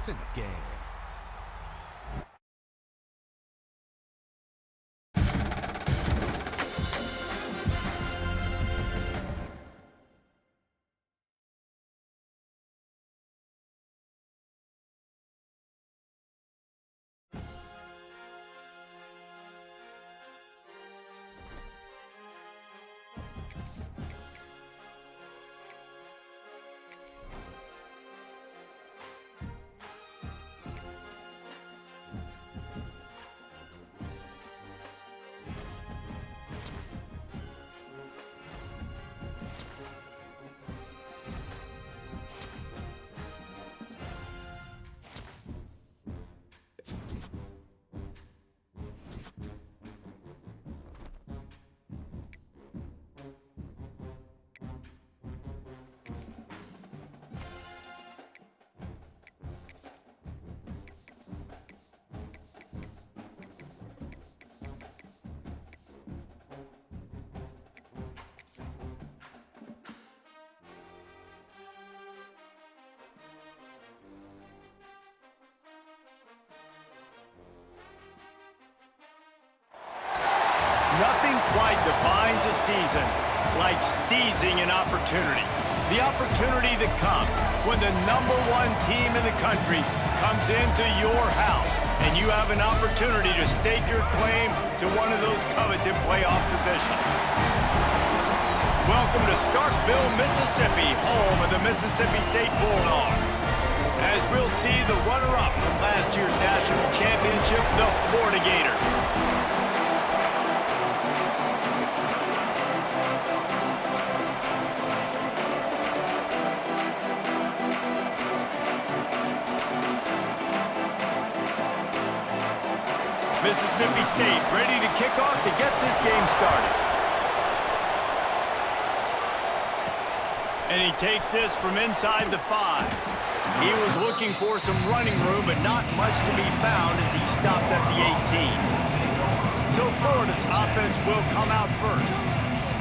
points in the game. Nothing quite defines a season like seizing an opportunity. The opportunity that comes when the #1 team in the country comes into your house and you have an opportunity to stake your claim to one of those coveted playoff positions. Welcome to Starkville, Mississippi, home of the Mississippi State Bulldogs. As we'll see the runner-up from last year's national championship, the Florida Gators. Mississippi State ready to kick off to get this game started. And he takes this from inside the 5. He was looking for some running room, but not much to be found as he stopped at the 18. So Florida's offense will come out first.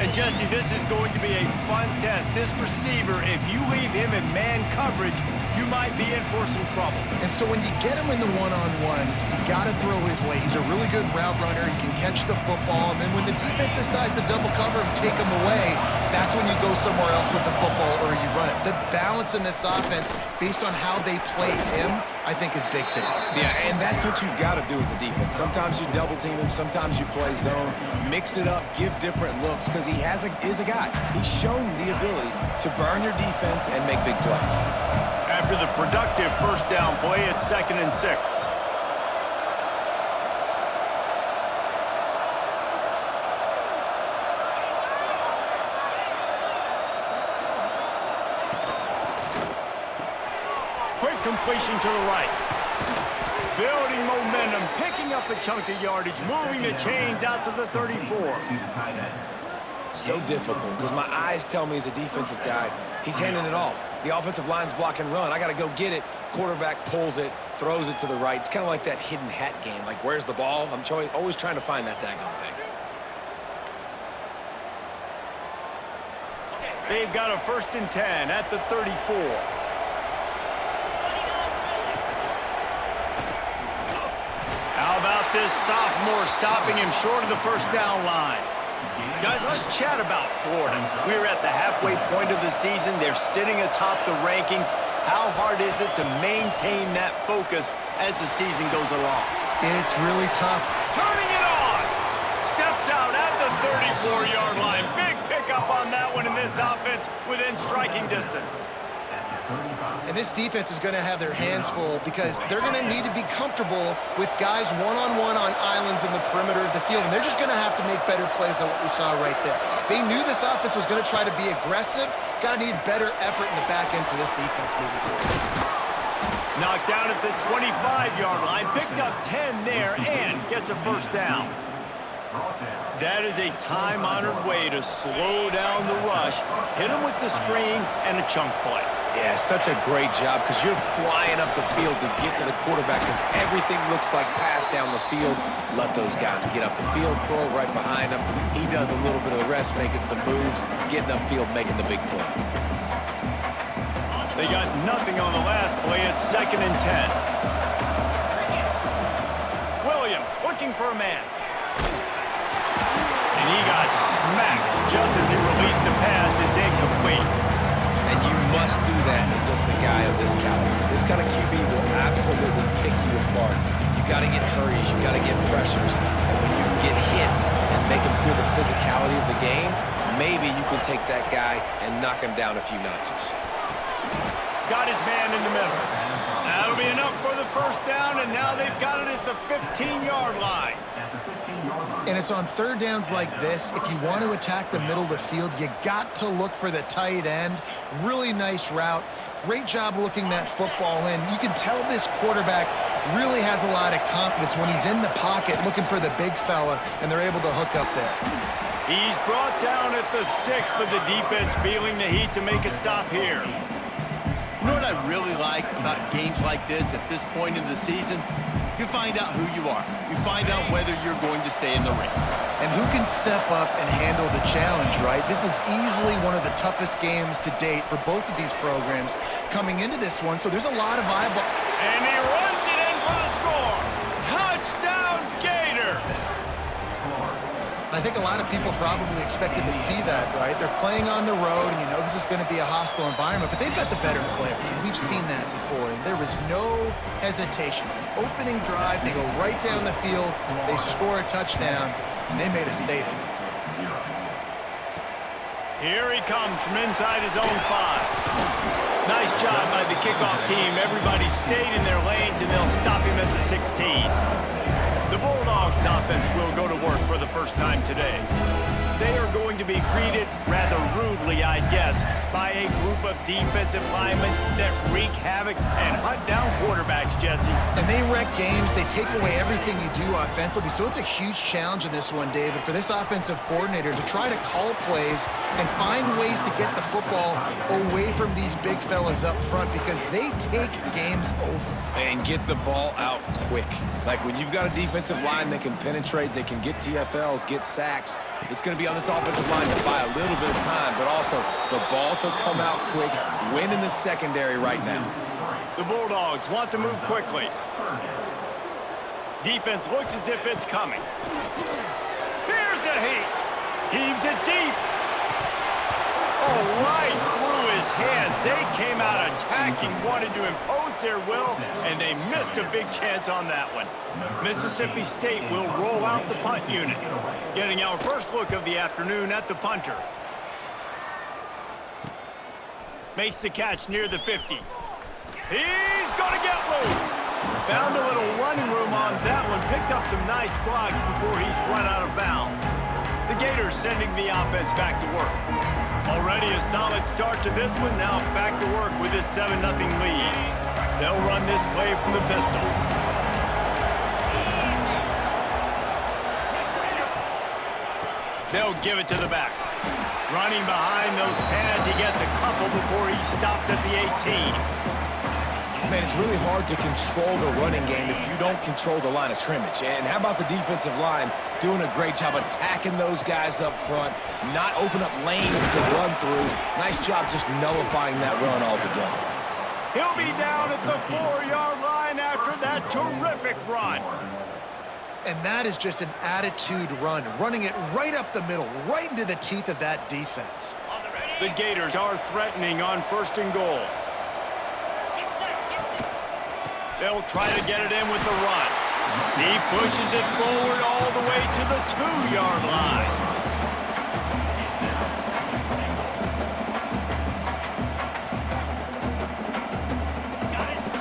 And Jesse, this is going to be a fun test. This receiver, if you leave him in man coverage, you might be in for some trouble. And so when you get him in the one-on-ones, you got to throw his way. He's a really good route runner. He can catch the football. And then when the defense decides to double cover him, take him away, that's when you go somewhere else with the football or you run it. The balance in this offense, based on how they play him, I think is big today. Yeah, and that's what you've got to do as a defense. Sometimes you double team him, sometimes you play zone. Mix it up, give different looks, because he is a guy. He's shown the ability to burn your defense and make big plays. After the productive first down play, it's 2nd and 6. Quick completion to the right. Building momentum, picking up a chunk of yardage, moving the chains out to the 34. So difficult, because my eyes tell me as a defensive guy, he's handing it off. The offensive line's block and run. I got to go get it. Quarterback pulls it, throws it to the right. It's kind of like that hidden hat game. Like, where's the ball? I'm always trying to find that daggone thing. They've got a 1st and 10 at the 34. How about this sophomore stopping him short of the first down line? Guys, let's chat about Florida. We're at the halfway point of the season. They're sitting atop the rankings. How hard is it to maintain that focus as the season goes along? It's really tough. Turning it on! Steps out at the 34-yard line. Big pickup on that one in this offense within striking distance. And this defense is going to have their hands full because they're going to need to be comfortable with guys one-on-one on islands in the perimeter of the field. And they're just going to have to make better plays than what we saw right there. They knew this offense was going to try to be aggressive. Got to need better effort in the back end for this defense moving forward. Knocked down at the 25-yard line. Picked up 10 there and gets a first down. That is a time-honored way to slow down the rush, hit him with the screen, and a chunk play. Yeah, such a great job because you're flying up the field to get to the quarterback because everything looks like pass down the field. Let those guys get up the field, throw it right behind him. He does a little bit of the rest, making some moves, getting upfield, making the big play. They got nothing on the last play. It's 2nd and 10. Williams looking for a man. And he got smacked just as he released the pass. It's incomplete. And you must do that against a guy of this caliber. This kind of QB will absolutely pick you apart. You got to get hurries. You got to get pressures. And when you can get hits and make him feel the physicality of the game, maybe you can take that guy and knock him down a few notches. Got his man in the middle. That'll be enough for the first down, and now they've got it at the 15-yard line. And it's on third downs like this. If you want to attack the middle of the field, you got to look for the tight end. Really nice route. Great job looking that football in. You can tell this quarterback really has a lot of confidence when he's in the pocket looking for the big fella, and they're able to hook up there. He's brought down at the 6, but the defense feeling the heat to make a stop here. You know what I really like about games like this at this point in the season? You find out who you are. You find out whether you're going to stay in the race. And who can step up and handle the challenge, right? This is easily one of the toughest games to date for both of these programs coming into this one, so there's a lot of eyeball. And he runs it in for the score. Touchdown, Gator! I think a lot of people probably expected to see that, right? They're playing on the road, and you know this is going to be a hostile environment, but they've got the better players, and we've seen that before, and there was no hesitation. Opening drive, they go right down the field, they score a touchdown, and they made a statement. Here he comes from inside his own 5. Nice job by the kickoff team. Everybody stayed in their lanes, and they'll stop him at the 16. The Bulldogs offense will go to work for the first time today. They are going to be greeted rather rudely, I guess, by a group of defensive linemen that wreak havoc and hunt down quarterbacks, Jesse. And they wreck games. They take away everything you do offensively. So it's a huge challenge in this one, David, for this offensive coordinator to try to call plays and find ways to get the football away from these big fellas up front because they take games over. And get the ball out quick. Like when you've got a defensive line that can penetrate, they can get TFLs, get sacks, it's going to be on this offensive line to buy a little bit of time, but also the ball to come out quick, win in the secondary right now. The Bulldogs want to move quickly. Defense looks as if it's coming. Here's a heat. Heaves it deep. Oh, right through his hands. They came out attacking, wanted to impose their will, and they missed a big chance on that one. Mississippi State will roll out the punt unit. Getting our first look of the afternoon at the punter. Makes the catch near the 50. He's going to get loose. Found a little running room on that one. Picked up some nice blocks before he's run out of bounds. The Gators sending the offense back to work. Already a solid start to this one. Now back to work with this 7-0 lead. They'll run this play from the pistol. They'll give it to the back. Running behind those pads, he gets a couple before he's stopped at the 18. Man, it's really hard to control the running game if you don't control the line of scrimmage. And how about the defensive line doing a great job attacking those guys up front, not open up lanes to run through. Nice job just nullifying that run altogether. He'll be down at the 4-yard line after that terrific run. And that is just an attitude run, running it right up the middle, right into the teeth of that defense. The Gators are threatening on 1st and goal. They'll try to get it in with the run. He pushes it forward all the way to the 2-yard line.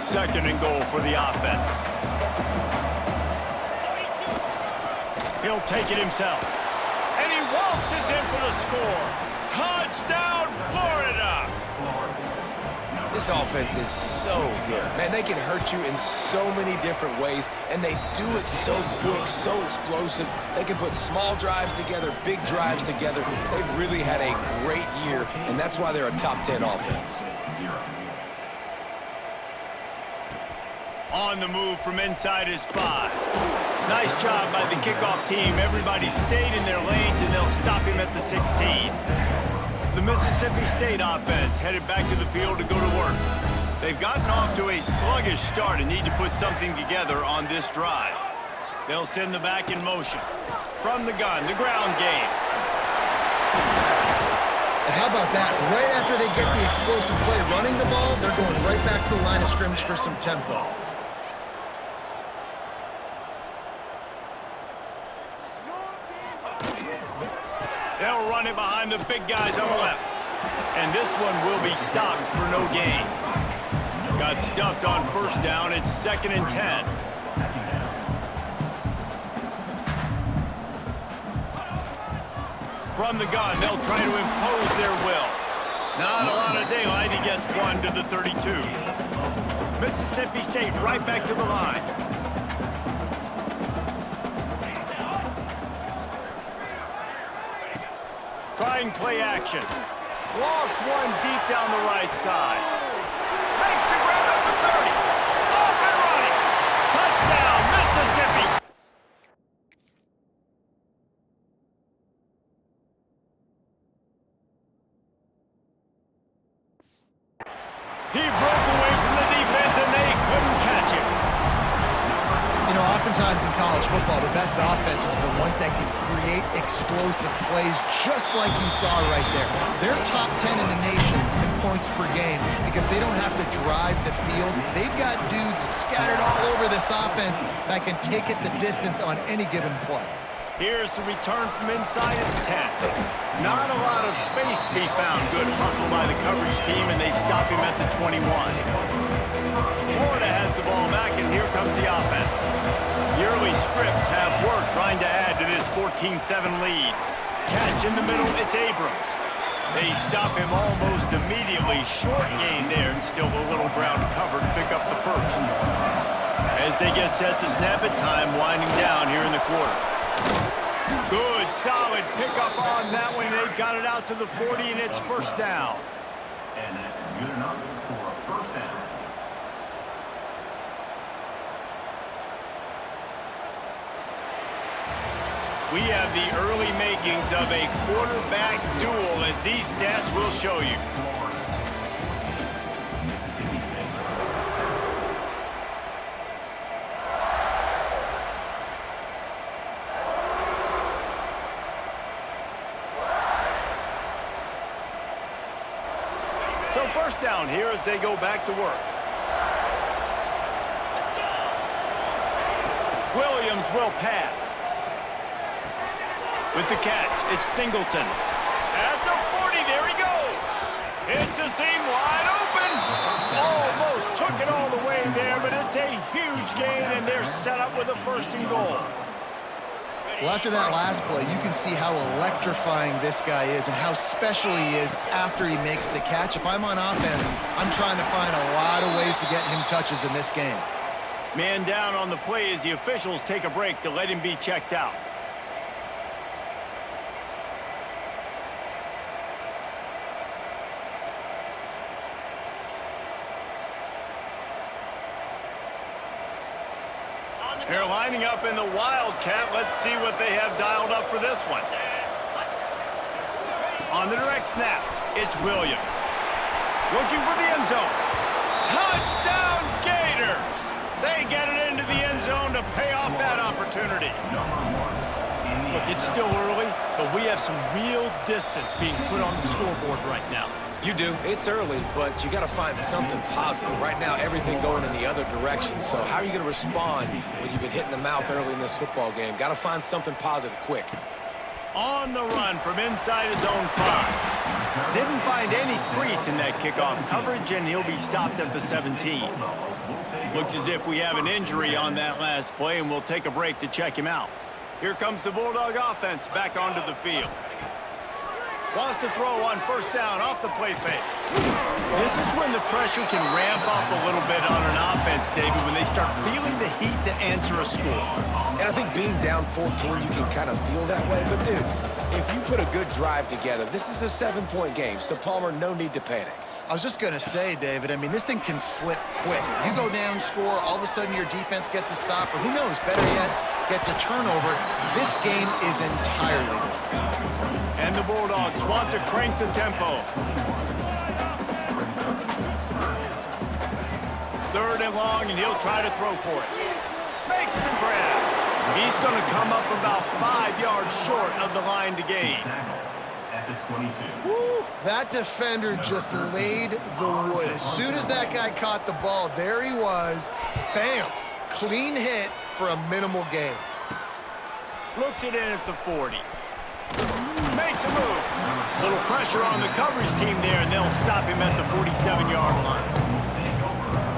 Second and goal for the offense. He'll take it himself. And he waltzes in for the score. Touchdown, Florida! This offense is so good. Man, they can hurt you in so many different ways, and they do it so quick, so explosive. They can put small drives together, big drives together. They've really had a great year, and that's why they're a top 10 offense. On the move from inside his 5. Nice job by the kickoff team. Everybody stayed in their lanes, and they'll stop him at the 16. The Mississippi State offense headed back to the field to go to work. They've gotten off to a sluggish start and need to put something together on this drive. They'll send the back in motion. From the gun, the ground game. And how about that? Right after they get the explosive play running the ball, they're going right back to the line of scrimmage for some tempo. They'll run it behind the big guys on the left. And this one will be stopped for no gain. Got stuffed on first down. It's 2nd and 10. From the gun, they'll try to impose their will. Not a lot of daylight. He gets one to the 32. Mississippi State right back to the line. Trying play action. Lost one deep down the right side. Makes the grab at the 30. Off and running. Touchdown, Mississippi State. He broke away from the defense and they couldn't catch him. You know, oftentimes in college football, the best offenses are the ones that can create explosive plays just like you saw right there. They're top 10 in the nation in points per game because they don't have to drive the field. They've got dudes scattered all over this offense that can take it the distance on any given play. Here's the return from inside his 10. Not a lot of space to be found. Good hustle by the coverage team, and they stop him at the 21. Florida has the ball back, and here comes the offense. The early scripts have work trying to add to this 14-7 lead. Catch in the middle, it's Abrams. They stop him almost immediately. Short gain there, and still a little ground to cover to pick up the first. As they get set to snap it, time winding down here in the quarter. Good, solid pickup on that one. They've got it out to the 40, and it's first down. And that's good enough for a first down. We have the early makings of a quarterback duel, as these stats will show you. So first down here as they go back to work. Williams will pass. With the catch, it's Singleton. At the 40, there he goes. It's a seam wide open. Almost took it all the way there, but it's a huge gain, and they're set up with a 1st and goal. Well, after that last play, you can see how electrifying this guy is and how special he is after he makes the catch. If I'm on offense, I'm trying to find a lot of ways to get him touches in this game. Man down on the play as the officials take a break to let him be checked out. They're lining up in the Wildcat. Let's see what they have dialed up for this one. On the direct snap, it's Williams. Looking for the end zone. Touchdown Gators! They get it into the end zone to pay off that opportunity. Look, it's still early, but we have some real distance being put on the scoreboard right now. You do. It's early, but you got to find something positive. Right now, everything going in the other direction. So how are you going to respond when you've been hitting the mouth early in this football game? Got to find something positive quick. On the run from inside his own 5. Didn't find any crease in that kickoff coverage, and he'll be stopped at the 17. Looks as if we have an injury on that last play, and we'll take a break to check him out. Here comes the Bulldog offense back onto the field. Wants to throw on first down off the play fake. This is when the pressure can ramp up a little bit on an offense, David, when they start feeling the heat to answer a score. And I think being down 14, you can kind of feel that way. But, dude, if you put a good drive together, this is a 7-point game. So, Palmer, no need to panic. I was just going to say, David, I mean, this thing can flip quick. You go down, score, all of a sudden your defense gets a stop, or who knows, better yet, gets a turnover. This game is entirely different. And the Bulldogs want to crank the tempo. 3rd and long, and he'll try to throw for it. Makes the grab. He's going to come up about 5 yards short of the line to gain. At the 22. Woo, that defender just laid the wood. As soon as that guy caught the ball, there he was. Bam! Clean hit for a minimal gain. Looks it in at the 40. Makes a move. Little pressure on the coverage team there, and they'll stop him at the 47-yard line.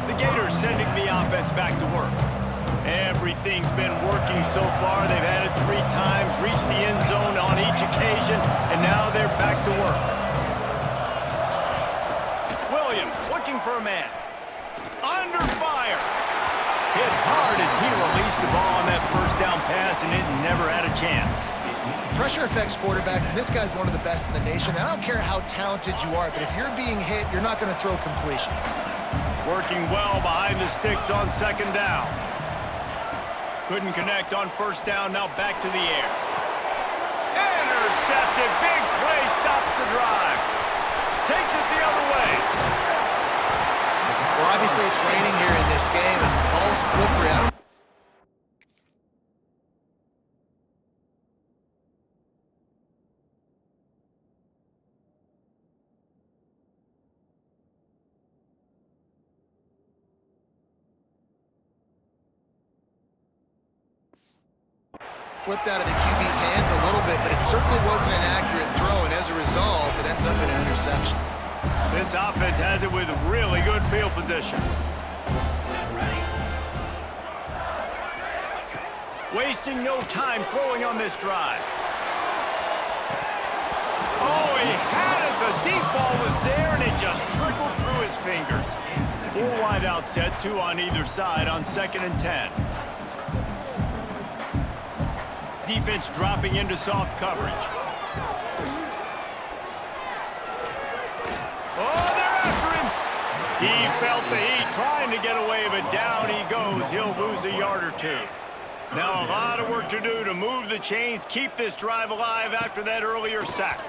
The Gators sending the offense back to work. Everything's been working so far. They've had it 3 times, reached the end zone on each occasion, and now they're back to work. Williams looking for a man. Under fire. Hit hard as he released the ball on that first down pass, and it never had a chance. Pressure affects quarterbacks, and this guy's one of the best in the nation. I don't care how talented you are, but if you're being hit, you're not going to throw completions. Working well behind the sticks on 2nd down. Couldn't connect on 1st down, now back to the air. Intercepted, big play, stops the drive. Takes it the other way. Well, obviously it's raining here in this game, and the ball's slippery. Flipped out of the QB's hands a little bit, but it certainly wasn't an accurate throw, and as a result, it ends up in an interception. This offense has it with really good field position. Wasting no time throwing on this drive. Oh, he had it. The deep ball was there, and it just trickled through his fingers. 4 wide out set, 2 on either side on 2nd and 10. Defense dropping into soft coverage. Oh, they're after him. He felt the heat trying to get away, but down he goes. He'll lose a yard or 2. Now a lot of work to do to move the chains, keep this drive alive after that earlier sack.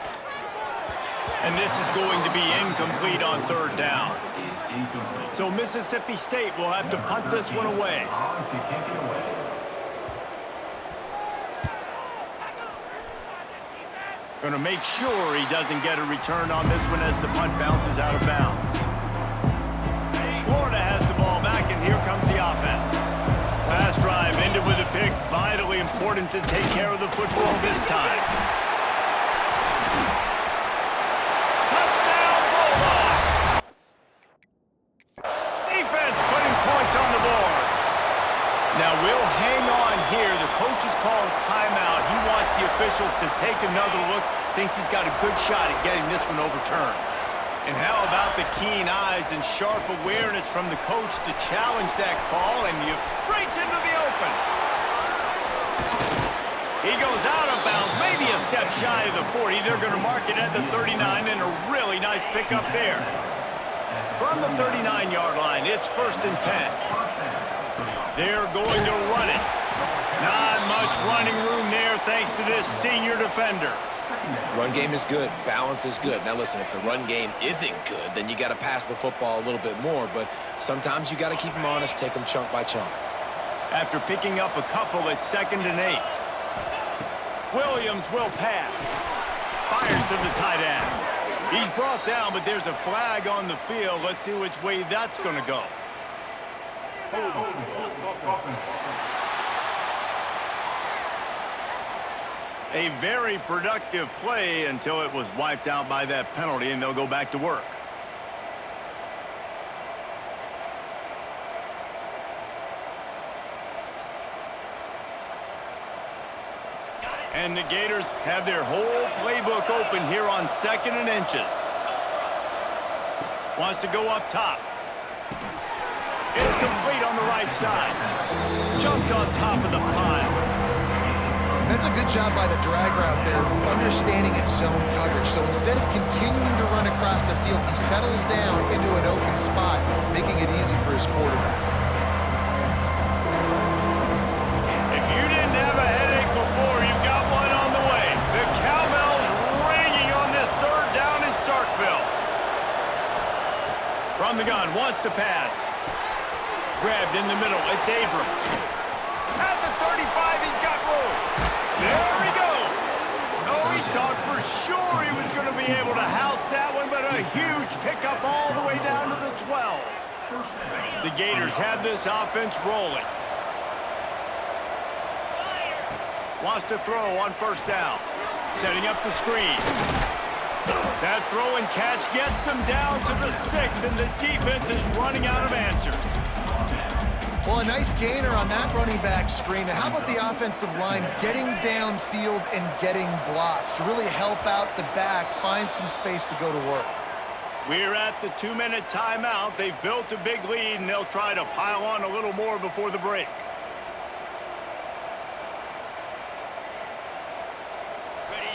And this is going to be incomplete on 3rd down. So Mississippi State will have to punt this one away. Going to make sure he doesn't get a return on this one as the punt bounces out of bounds. Florida has the ball back, and here comes the offense. Last drive ended with a pick. Vitally important to take care of the football this time. Touchdown, Bulldogs! Defense putting points on the board. Now we'll hang on here. The coach has called timeout. He wants the officials to take another look. Thinks he's got a good shot at getting this one overturned. And how about the keen eyes and sharp awareness from the coach to challenge that call, and he breaks into the open. He goes out of bounds, maybe a step shy of the 40. They're going to mark it at the 39, and a really nice pickup there. From the 39-yard line, it's 1st and 10. They're going to run it. Not much running room there thanks to this senior defender. Run game is good. Balance is good. Now listen, if the run game isn't good, then you got to pass the football a little bit more. But sometimes you got to keep them honest, take them chunk by chunk. After picking up a couple at 2nd and 8. Williams will pass. Fires to the tight end. He's brought down, but there's a flag on the field. Let's see which way that's going to go. A very productive play until it was wiped out by that penalty, and they'll go back to work. And the Gators have their whole playbook open here on 2nd and inches. Wants to go up top. It's complete on the right side. Jumped on top of the pile. That's a good job by the drag route there, understanding its zone coverage. So instead of continuing to run across the field, he settles down into an open spot, making it easy for his quarterback. If you didn't have a headache before, you've got one on the way. The cowbell's From the gun, wants to pass. Grabbed in the middle, it's Abrams. At the 35, he's got room. There he goes. Oh, he thought for sure he was going to be able to house that one, but a huge pickup all the way down to the 12. The Gators have this offense rolling. Wants to throw on first down. Setting up the screen. That throw and catch gets them down to the 6, and the defense is running out of answers. Well, a nice gainer on that running back screen. Now, how about the offensive line getting downfield and getting blocks to really help out the back, find some space to go to work? We're at the 2-minute timeout. They've built a big lead, and they'll try to pile on a little more before the break.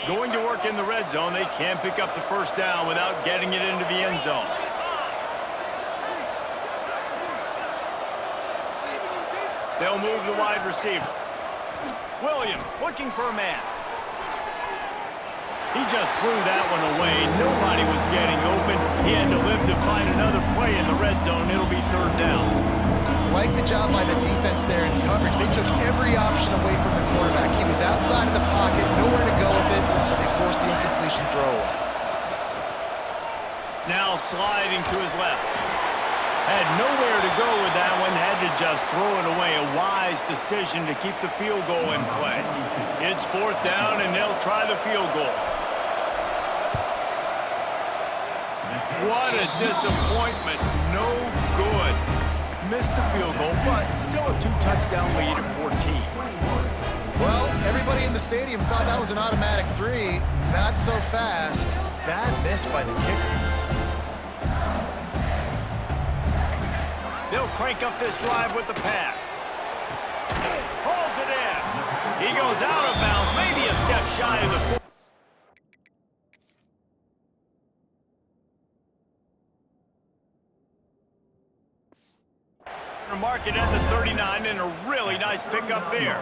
Going to work in the red zone, they can't pick up the first down without getting it into the end zone. They'll move the wide receiver. Williams looking for a man. He just threw that one away. Nobody was getting open. He had to live to find another play in the red zone. It'll be third down. Like the job by the defense there in coverage. They took every option away from the quarterback. He was outside of the pocket, nowhere to go with it, so they forced the incompletion throw. Now sliding to his left. Had nowhere to go with that one, had to just throw it away. A wise decision to keep the field goal in play. It's fourth down, and they'll try the field goal. What a disappointment. No good. Missed the field goal, but still a 2-touchdown lead at 14. Well, everybody in the stadium thought that was an automatic 3. Not so fast. Bad miss by the kicker. They'll crank up this drive with the pass. Holds it in. He goes out of bounds, maybe a step shy of the 4. Mark it at the 39, and a really nice pickup there.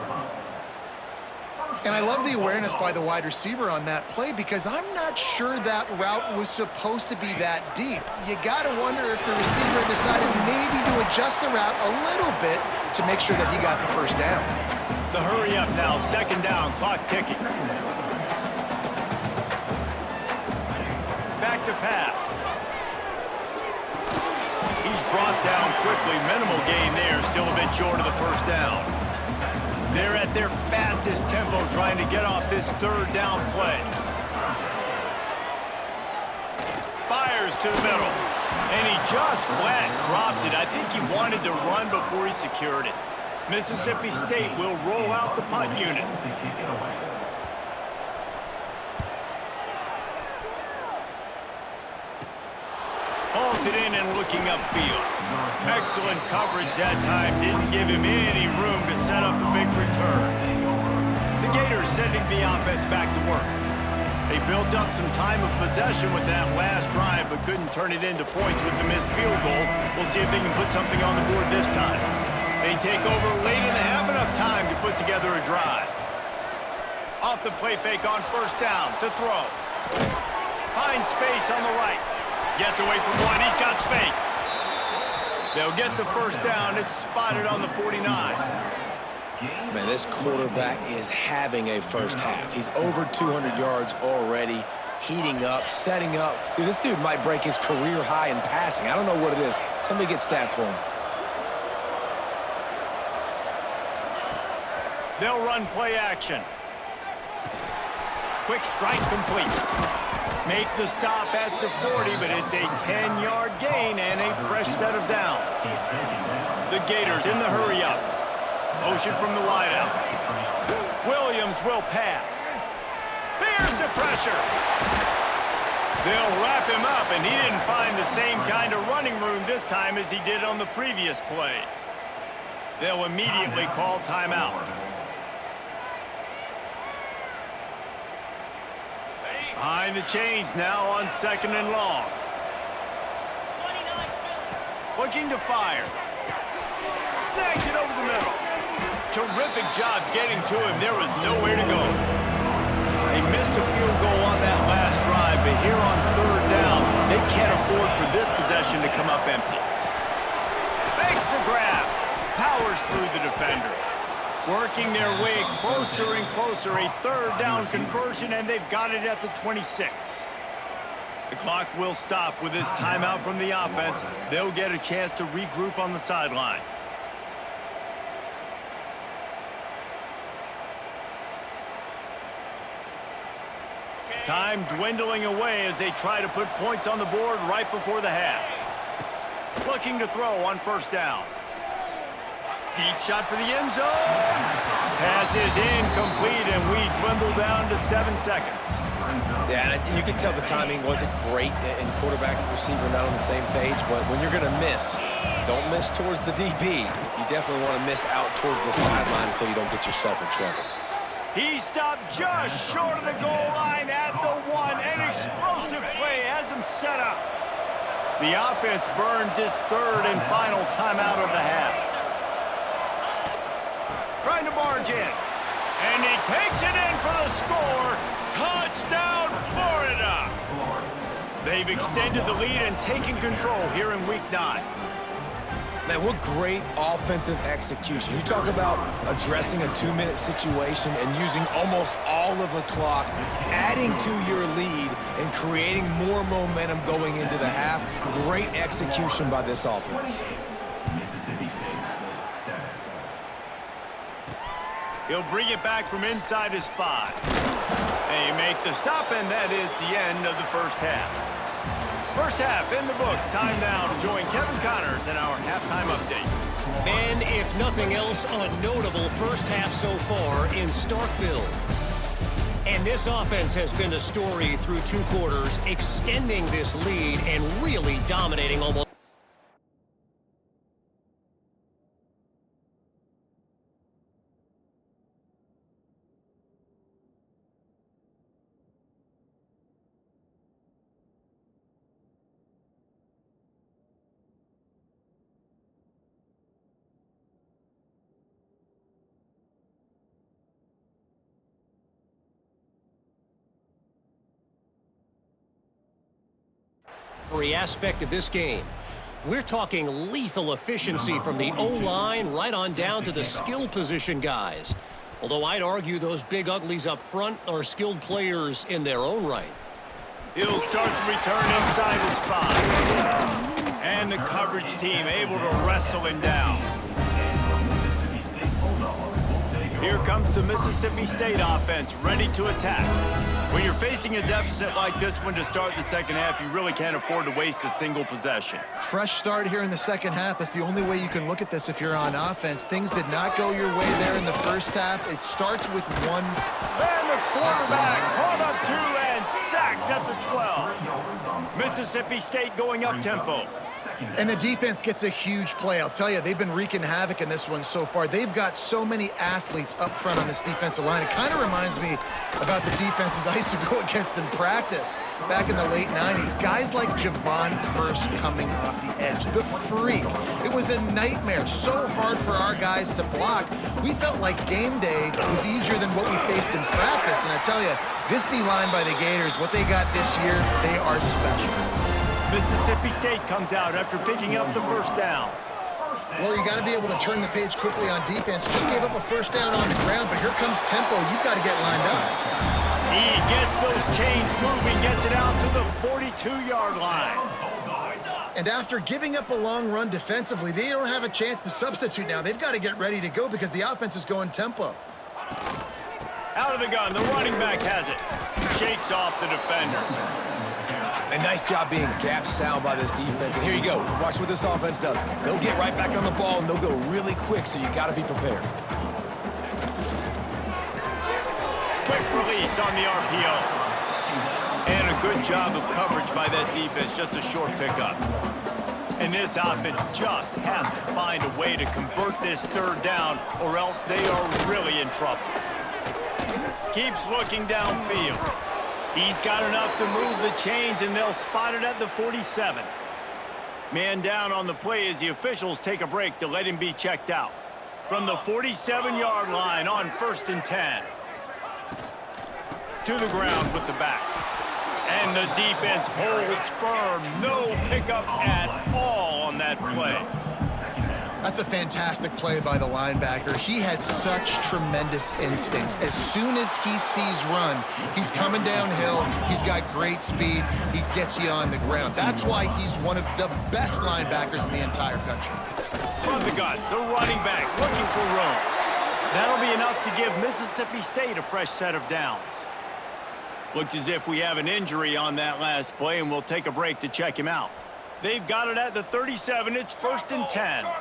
And I love the awareness by the wide receiver on that play because I'm not sure that route was supposed to be that deep. You got to wonder if the receiver decided maybe to adjust the route a little bit to make sure that he got the first down. The hurry up now, second down, clock ticking. Back to pass. He's brought down quickly. Minimal gain there, still a bit short of the first down. They're at their fastest tempo trying to get off this third down play. Fires to the middle. And he just flat dropped it. I think he wanted to run before he secured it. Mississippi State will roll out the punt unit. Holds it in and looking upfield. Excellent coverage that time. Didn't give him any room to set up a big return. The Gators sending the offense back to work. They built up some time of possession with that last drive, but couldn't turn it into points with the missed field goal. We'll see if they can put something on the board this time. They take over late in the half, enough time to put together a drive. Off the play fake on first down to throw. Finds space on the right. Gets away from one. He's got space. They'll get the first down. It's spotted on the 49. Man, this quarterback is having a first half. He's over 200 yards already, heating up, setting up. Dude, this dude might break his career high in passing. I don't know what it is. Somebody get stats for him. They'll run play action. Quick strike complete. Make the stop at the 40, but it's a 10-yard gain and a fresh set of downs. The Gators in the hurry up. Motion from the wideout. Williams will pass. Bears the pressure. They'll wrap him up, and he didn't find the same kind of running room this time as he did on the previous play. They'll immediately call timeout. Behind the chains now on second and long. Looking to fire. Snags it over the middle. Terrific job getting to him. There was nowhere to go. They missed a field goal on that last drive, but here on third down, they can't afford for this possession to come up empty. Makes the grab. Powers through the defender. Working their way closer and closer. A third down conversion, and they've got it at the 26. The clock will stop with this timeout from the offense. They'll get a chance to regroup on the sideline. Time dwindling away as they try to put points on the board right before the half. Looking to throw on first down. Deep shot for the end zone. Pass is incomplete, and we dwindle down to 7 seconds. Yeah, and you can tell the timing wasn't great, and quarterback and receiver not on the same page, but when you're going to miss, don't miss towards the DB. You definitely want to miss out towards the sideline so you don't get yourself in trouble. He stopped just short of the goal line at the 1. An explosive play has him set up. The offense burns its third and final timeout of the half. Trying to barge in. And he takes it in for the score. Touchdown, Florida! They've extended the lead and taken control here in Week 9. Man, what great offensive execution. You talk about addressing a 2-minute situation and using almost all of the clock, adding to your lead, and creating more momentum going into the half. Great execution by this offense. Mississippi State, 7. He'll bring it back from inside his 5. They make the stop, and that is the end of the first half. First half in the books. Time now to join Kevin Connors in our halftime update. And if nothing else, a notable first half so far in Starkville. And this offense has been the story through 2 quarters, extending this lead and really dominating almost. Every aspect of this game. We're talking lethal efficiency from the O-line right on down to the skill position guys. Although I'd argue those big uglies up front are skilled players in their own right. He'll start the return inside his 5. And the coverage team able to wrestle him down. Here comes the Mississippi State offense, ready to attack. When you're facing a deficit like this one to start the second half, you really can't afford to waste a single possession. Fresh start here in the second half. That's the only way you can look at this if you're on offense. Things did not go your way there in the first half. It starts with 1. And the quarterback caught up 2 and sacked at the 12. Mississippi State going up tempo. And the defense gets a huge play. I'll tell you, they've been wreaking havoc in this one so far. They've got so many athletes up front on this defensive line. It kind of reminds me about the defenses I used to go against in practice back in the late 90s. Guys like Javon Curse coming off the edge, the freak. It was a nightmare, so hard for our guys to block. We felt like game day was easier than what we faced in practice. And I tell you, this D-line by the Gators, what they got this year, they are special. Mississippi State comes out after picking up the first down. Well, you got to be able to turn the page quickly on defense. Just gave up a first down on the ground, but here comes tempo. You've got to get lined up. He gets those chains moving, gets it out to the 42-yard line. And after giving up a long run defensively, they don't have a chance to substitute now. They've got to get ready to go because the offense is going tempo. Out of the gun, the running back has it. Shakes off the defender. A nice job being gap sound by this defense. And here you go. Watch what this offense does. They'll get right back on the ball, and they'll go really quick, so you got to be prepared. Quick release on the RPO. And a good job of coverage by that defense. Just a short pickup. And this offense just has to find a way to convert this third down, or else they are really in trouble. Keeps looking downfield. He's got enough to move the chains, and they'll spot it at the 47. Man down on the play as the officials take a break to let him be checked out. From the 47-yard line on 1st and 10. To the ground with the back. And the defense holds firm. No pickup at all on that play. That's a fantastic play by the linebacker. He has such tremendous instincts. As soon as he sees run, he's coming downhill. He's got great speed. He gets you on the ground. That's why he's one of the best linebackers in the entire country. From the gun, the running back looking for room. That'll be enough to give Mississippi State a fresh set of downs. Looks as if we have an injury on that last play, and we'll take a break to check him out. They've got it at the 37. It's 1st and 10. Off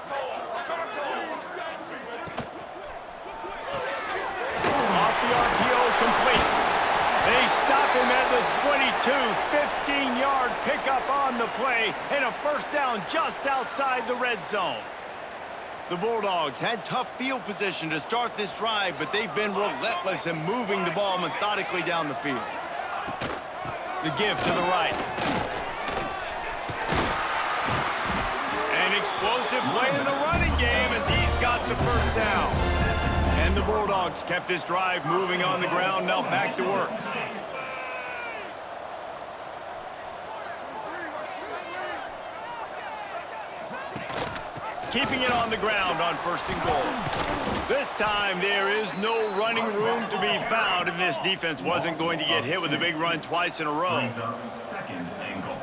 the RPO, complete. They stop him at the 22. 15-yard pickup on the play, and a first down just outside the red zone. The Bulldogs had tough field position to start this drive, but they've been relentless in moving the ball methodically down the field. The give to the right. An explosive play in the running game as he's got the first down. And the Bulldogs kept this drive moving on the ground, now back to work. Keeping it on the ground on 1st and goal. This time there is no running room to be found, and this defense wasn't going to get hit with a big run twice in a row. Second and goal.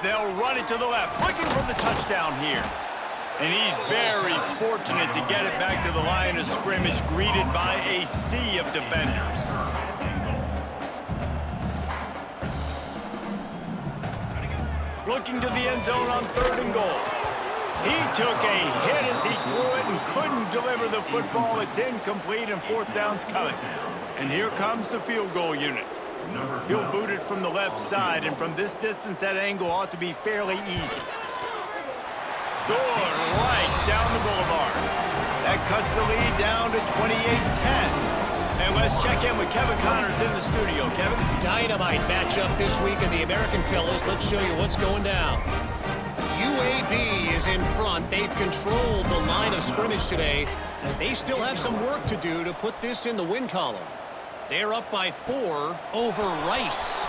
They'll run it to the left, looking for the touchdown here. And he's very fortunate to get it back to the line of scrimmage, greeted by a sea of defenders. Looking to the end zone on 3rd and goal. He took a hit as he threw it and couldn't deliver the football. It's incomplete, and 4th down's coming. And here comes the field goal unit. He'll boot it from the left side, and from this distance, that angle ought to be fairly easy. Good, right down the boulevard. That cuts the lead down to 28-10. And let's check in with Kevin Connors in the studio. Kevin? Dynamite matchup this week in the American fellas. Let's show you what's going down. UAB is in front. They've controlled the line of scrimmage today. They still have some work to do to put this in the win column. They're up by 4 over Rice.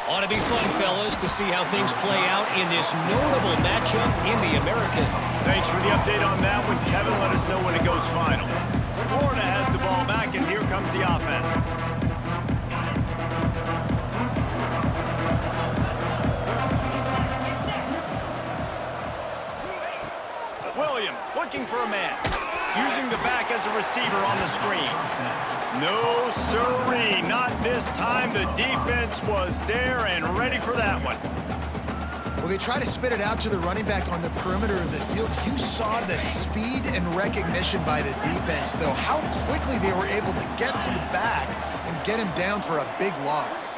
Ought to be fun, fellas, to see how things play out in this notable matchup in the American. Thanks for the update on that one, Kevin. Let us know when it goes final. Florida has the ball back, and here comes the offense. Williams looking for a man. Using the back as a receiver on the screen. No siree, not this time. The defense was there and ready for that one. Well, they try to spit it out to the running back on the perimeter of the field. You saw the speed and recognition by the defense, though, how quickly they were able to get to the back and get him down for a big loss.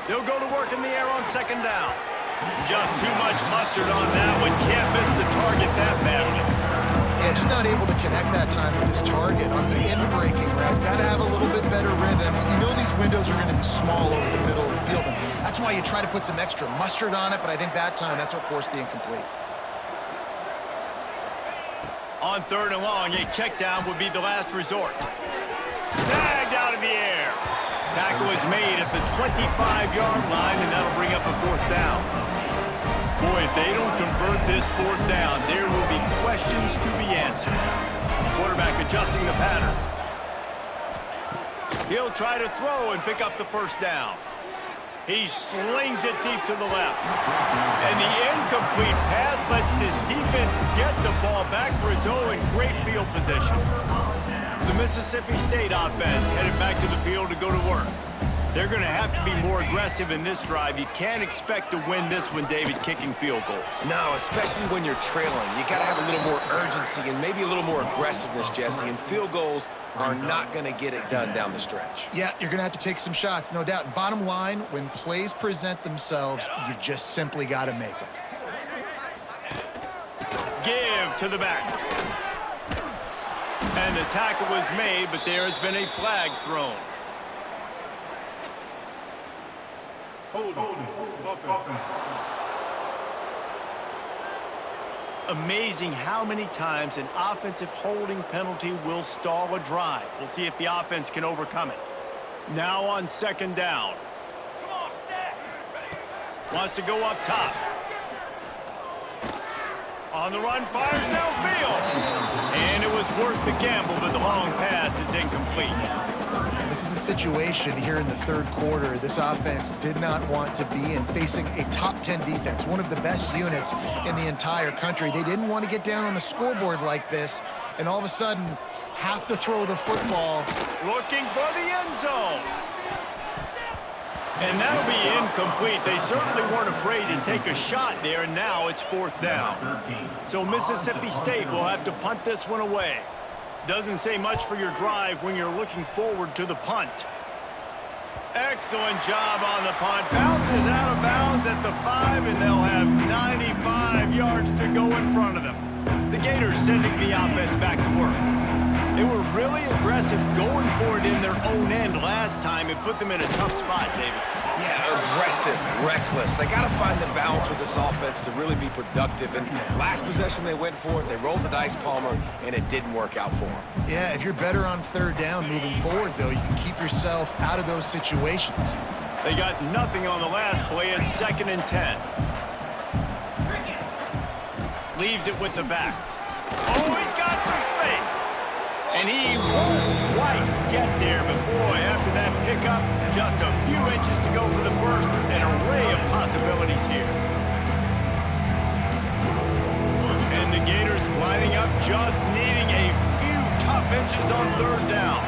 They'll go to work in the air on 2nd down. Just too much mustard on that one. Can't miss the target that badly. Yeah, just not able to connect that time with his target on the in-breaking route. Got to have a little bit better rhythm. You know these windows are going to be small over the middle of the field, and that's why you try to put some extra mustard on it, but I think that time that's what forced the incomplete. On 3rd and long, a check down would be the last resort. Tagged out of the air. Tackle is made at the 25-yard line, and that'll bring up a 4th down. Boy, if they don't convert this 4th down, there will be questions to be answered. Quarterback adjusting the pattern. He'll try to throw and pick up the 1st down. He slings it deep to the left. And the incomplete pass lets his defense get the ball back for its own great field position. The Mississippi State offense headed back to the field to go to work. They're going to have to be more aggressive in this drive. You can't expect to win this one, David, kicking field goals. No, especially when you're trailing. You got to have a little more urgency and maybe a little more aggressiveness, Jesse. And field goals are not going to get it done down the stretch. Yeah, you're going to have to take some shots, no doubt. Bottom line, when plays present themselves, you've just simply got to make them. Give to the back. And the tackle was made, but there has been a flag thrown. Amazing how many times an offensive holding penalty will stall a drive. We'll see if the offense can overcome it. Now on second down. Wants to go up top. On the run, fires downfield. And it was worth the gamble, but the long pass is incomplete. This is a situation here in the third quarter this offense did not want to be in, facing a top 10 defense, one of the best units in the entire country. They didn't want to get down on the scoreboard like this, and all of a sudden have to throw the football. Looking for the end zone. And that'll be incomplete. They certainly weren't afraid to take a shot there, and now it's fourth down. So Mississippi State will have to punt this one away. Doesn't say much for your drive when you're looking forward to the punt. Excellent job on the punt. Bounces out of bounds at the 5, and they'll have 95 yards to go in front of them. The Gators sending the offense back to work. They were really aggressive going for it in their own end last time. It put them in a tough spot, David. Yeah, aggressive, reckless. They got to find the balance with this offense to really be productive. And last possession they went for it, they rolled the dice, Palmer, and it didn't work out for them. Yeah, if you're better on third down moving forward, though, you can keep yourself out of those situations. They got nothing on the last play. It's 2nd and 10. Leaves it with the back. Oh, he's got some space. And he won't quite get there, but boy, after that pickup, just a few inches to go for the first, an array of possibilities here. And the Gators lining up, just needing a few tough inches on third down.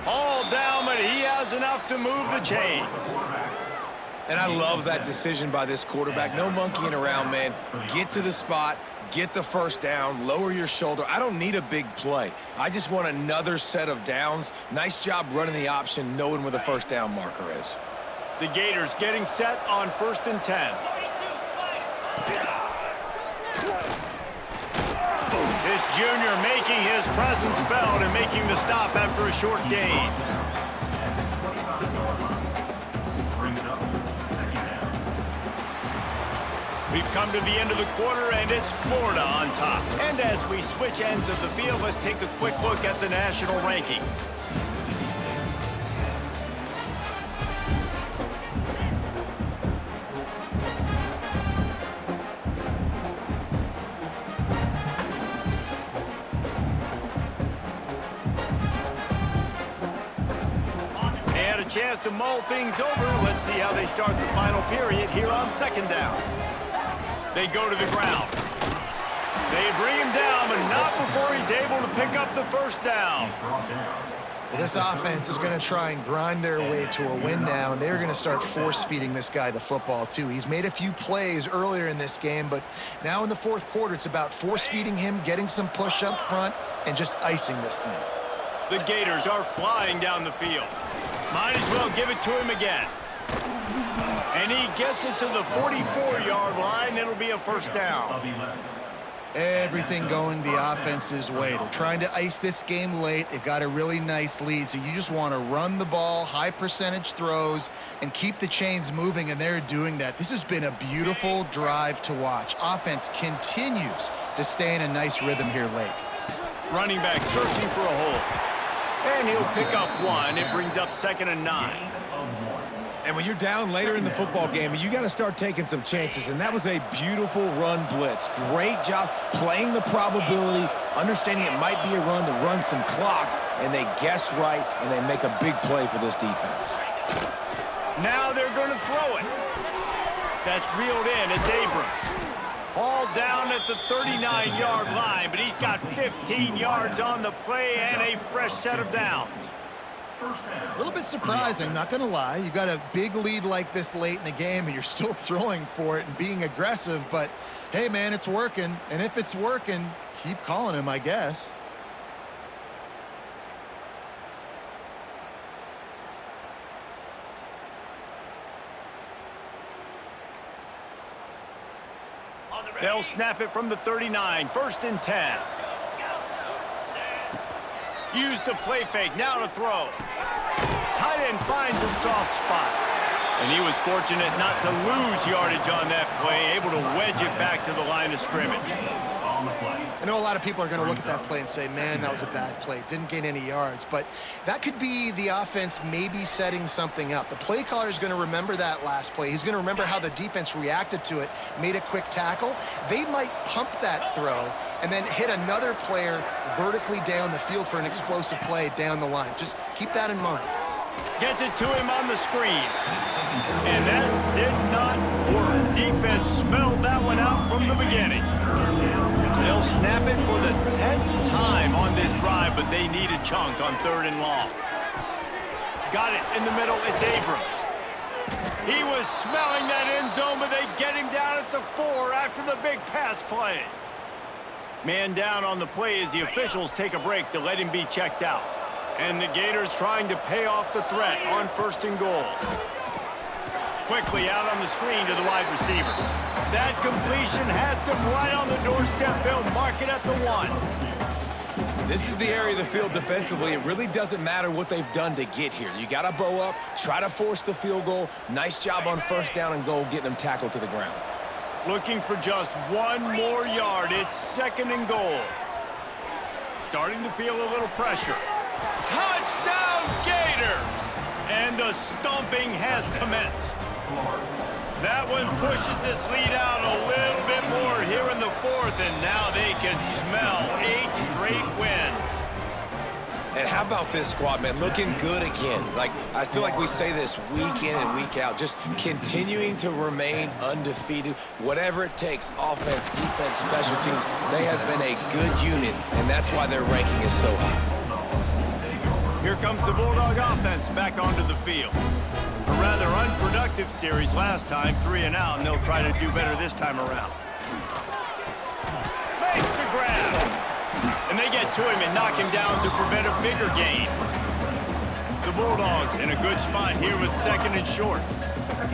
All down, but he has enough to move the chains. And I love that decision by this quarterback. No monkeying around, man. Get to the spot, get the first down, lower your shoulder. I don't need a big play. I just want another set of downs. Nice job running the option, knowing where the first down marker is. The Gators getting set on 1st and 10. This junior making his presence felt and making the stop after a short gain. We've come to the end of the quarter, and it's Florida on top. And as we switch ends of the field, let's take a quick look at the national rankings. They had a chance to mull things over. Let's see how they start the final period here on 2nd down. They go to the ground. They bring him down, but not before he's able to pick up the first down. Well, this offense is going to try and grind their way to a win now, and they're going to start force-feeding this guy the football, too. He's made a few plays earlier in this game, but now in the fourth quarter, it's about force-feeding him, getting some push up front, and just icing this thing. The Gators are flying down the field. Might as well give it to him again. And he gets it to the 44-yard line. It'll be a first down. Everything going the offense's way. They're trying to ice this game late. They've got a really nice lead, so you just want to run the ball, high percentage throws, and keep the chains moving, and they're doing that. This has been a beautiful drive to watch. Offense continues to stay in a nice rhythm here late. Running back searching for a hole. And he'll pick up one. It brings up 2nd and 9. And when you're down later in the football game, you got to start taking some chances. And that was a beautiful run blitz. Great job playing the probability, understanding it might be a run to run some clock, and they guess right, and they make a big play for this defense. Now they're going to throw it. That's reeled in. It's Abrams. All down at the 39-yard line, but he's got 15 yards on the play and a fresh set of downs. A little bit surprising, not going to lie. You've got a big lead like this late in the game, and you're still throwing for it and being aggressive. But, hey, man, it's working. And if it's working, keep calling him, I guess. They'll snap it from the 39. 1st and 10. Use the play fake. Now to throw. Tight end finds a soft spot. And he was fortunate not to lose yardage on that play, able to wedge it back to the line of scrimmage. on the play. I know a lot of people are going to look at that play and say, man, that was a bad play. Didn't gain any yards. But that could be the offense maybe setting something up. The play caller is going to remember that last play. He's going to remember how the defense reacted to it, made a quick tackle. They might pump that throw and then hit another player vertically down the field for an explosive play down the line. Just keep that in mind. Gets it to him on the screen. And that did not work. Defense spelled that one out from the beginning. They'll snap it for the 10th time on this drive, but they need a chunk on 3rd and long. Got it in the middle. It's Abrams. He was smelling that end zone, but they get him down at the 4 after the big pass play. Man down on the play as the officials take a break to let him be checked out. And the Gators trying to pay off the threat on 1st and goal. Quickly out on the screen to the wide receiver. That completion has them right on the doorstep. They'll mark it at the 1. This is the area of the field defensively. It really doesn't matter what they've done to get here. You got to bow up, try to force the field goal. Nice job on 1st down and goal, getting them tackled to the ground. Looking for just 1 more yard. It's 2nd and goal. Starting to feel a little pressure. Touchdown, Gators! And the stomping has commenced. That one pushes this lead out a little bit more here in the 4th, and now they can smell 8 straight wins. And how about this squad, man? Looking good again. Like, I feel like we say this week in and week out, just continuing to remain undefeated. Whatever it takes, offense, defense, special teams, they have been a good unit, and that's why their ranking is so high. Here comes the Bulldog offense back onto the field. A rather unproductive series last time, 3 and out, and they'll try to do better this time around. Makes the grab. And they get to him and knock him down to prevent a bigger gain. The Bulldogs in a good spot here with 2nd and short.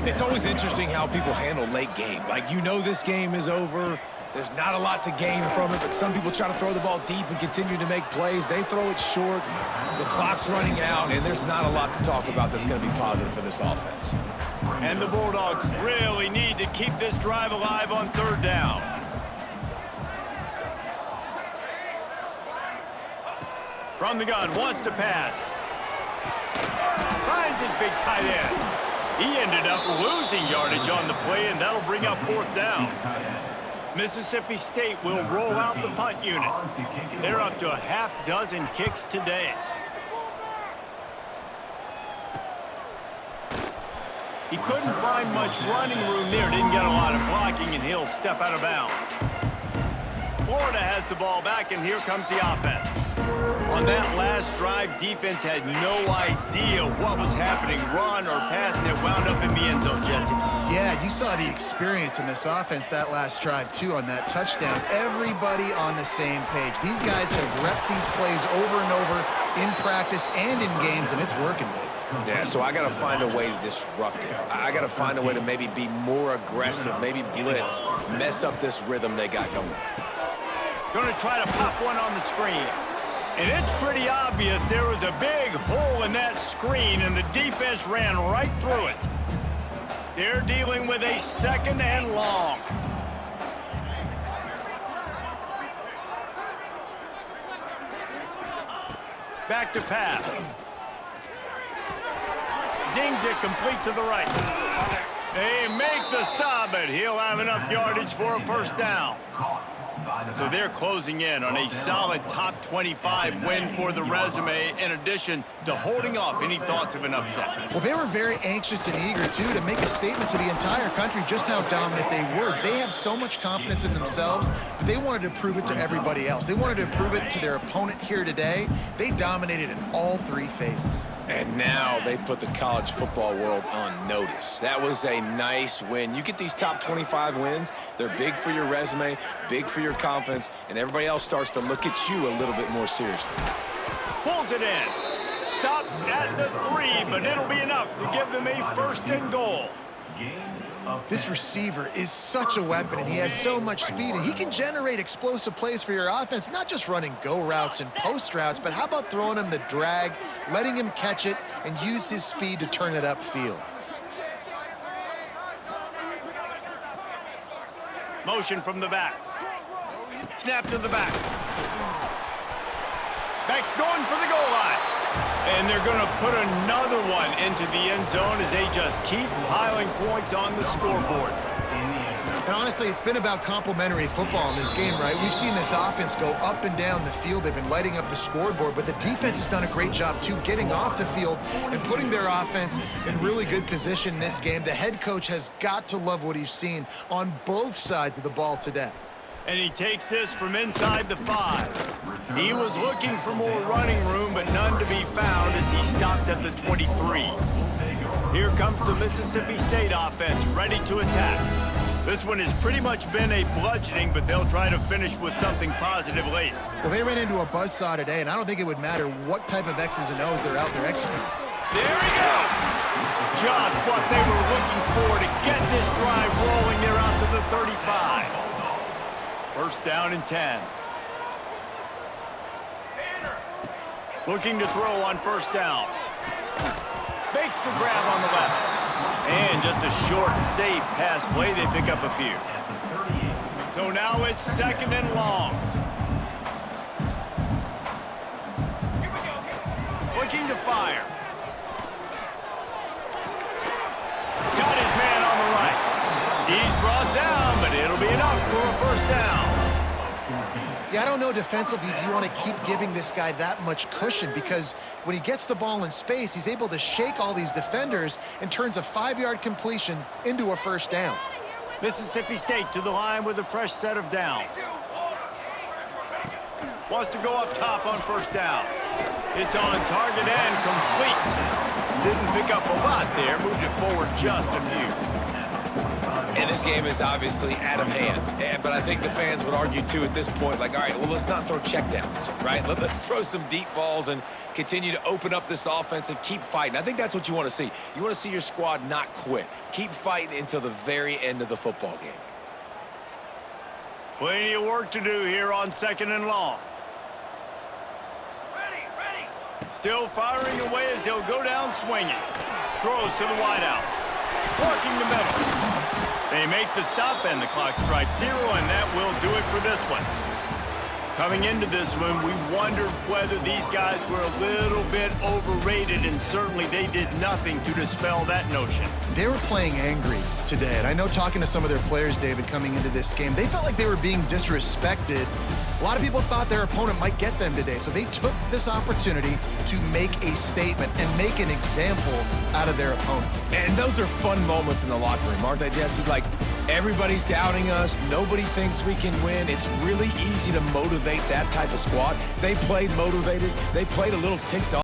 It's always interesting how people handle late game. Like, you know this game is over. There's not a lot to gain from it, but some people try to throw the ball deep and continue to make plays. They throw it short. The clock's running out, and there's not a lot to talk about that's going to be positive for this offense. And the Bulldogs really need to keep this drive alive on 3rd down. From the gun, wants to pass. Finds his big tight end. He ended up losing yardage on the play, and that'll bring up 4th down. Mississippi State will roll out the punt unit. They're up to a half-dozen kicks today. He couldn't find much running room there, didn't get a lot of blocking, and he'll step out of bounds. Florida has the ball back, and here comes the offense. On that last drive, defense had no idea what was happening. Run or pass, and it wound up in the end zone, Jesse. Yeah, you saw the experience in this offense that last drive, too, on that touchdown. Everybody on the same page. These guys have repped these plays over and over in practice and in games, and it's working, Dave. Yeah, so I got to find a way to disrupt it. I got to find a way to maybe be more aggressive, maybe blitz, mess up this rhythm they got going. Going to try to pop one on the screen. And it's pretty obvious there was a big hole in that screen, and the defense ran right through it. They're dealing with a 2nd and long. Back to pass. Zings it complete to the right. They make the stop, but he'll have enough yardage for a 1st down. So they're closing in on a solid top 25 win for the resume, in addition to holding off any thoughts of an upset. Well, they were very anxious and eager, too, to make a statement to the entire country just how dominant they were. They have so much confidence in themselves, but they wanted to prove it to everybody else. They wanted to prove it to their opponent here today. They dominated in all 3 phases. And now they put the college football world on notice. That was a nice win. You get these top 25 wins, they're big for your resume, big for your confidence, and everybody else starts to look at you a little bit more seriously. Pulls it in. Stopped at the 3, but it'll be enough to give them a 1st and goal. This receiver is such a weapon, and he has so much speed, and he can generate explosive plays for your offense, not just running go routes and post routes, but how about throwing him the drag, letting him catch it, and use his speed to turn it upfield. Motion from the back. Snap to the back. Back's going for the goal line. And they're going to put another one into the end zone as they just keep piling points on the scoreboard. And honestly, it's been about complementary football in this game, right? We've seen this offense go up and down the field. They've been lighting up the scoreboard, but the defense has done a great job, too, getting off the field and putting their offense in really good position in this game. The head coach has got to love what he's seen on both sides of the ball today. And he takes this from inside the 5. He was looking for more running room, but none to be found as he stopped at the 23. Here comes the Mississippi State offense, ready to attack. This one has pretty much been a bludgeoning, but they'll try to finish with something positive late. Well, they ran into a buzzsaw today, and I don't think it would matter what type of X's and O's they're out there executing. There he goes! Just what they were looking for to get this drive rolling. They're out to the 35. First down and 10. Looking to throw on first down. Makes the grab on the left. And just a short, safe pass play. They pick up a few. So now it's second and long. Looking to fire. Got his man on the right. He's brought down, but it'll be enough for a first down. Yeah, I don't know defensively if you want to keep giving this guy that much cushion, because when he gets the ball in space, he's able to shake all these defenders and turns a 5-yard completion into a first down. Mississippi State to the line with a fresh set of downs. Wants to go up top on first down. It's on target and complete. Didn't pick up a lot there, moved it forward just a few. And this game is obviously out of hand. But I think the fans would argue, too, at this point, like, all right, well, let's not throw checkdowns, right? Let's throw some deep balls and continue to open up this offense and keep fighting. I think that's what you want to see. You want to see your squad not quit. Keep fighting until the very end of the football game. Plenty of work to do here on second and long. Still firing away as he'll go down swinging. Throws to the wideout. Working the middle. They make the stop, and the clock strikes 0, and that will do it for this one. Coming into this one, we wondered whether these guys were a little bit overrated, and certainly they did nothing to dispel that notion. They were playing angry today, and I know talking to some of their players, David, coming into this game, they felt like they were being disrespected. A lot of people thought their opponent might get them today, so they took this opportunity to make a statement and make an example out of their opponent. And those are fun moments in the locker room, aren't they, Jesse? Like, everybody's doubting us. Nobody thinks we can win. It's really easy to motivate that type of squad. They played motivated. They played a little ticked off.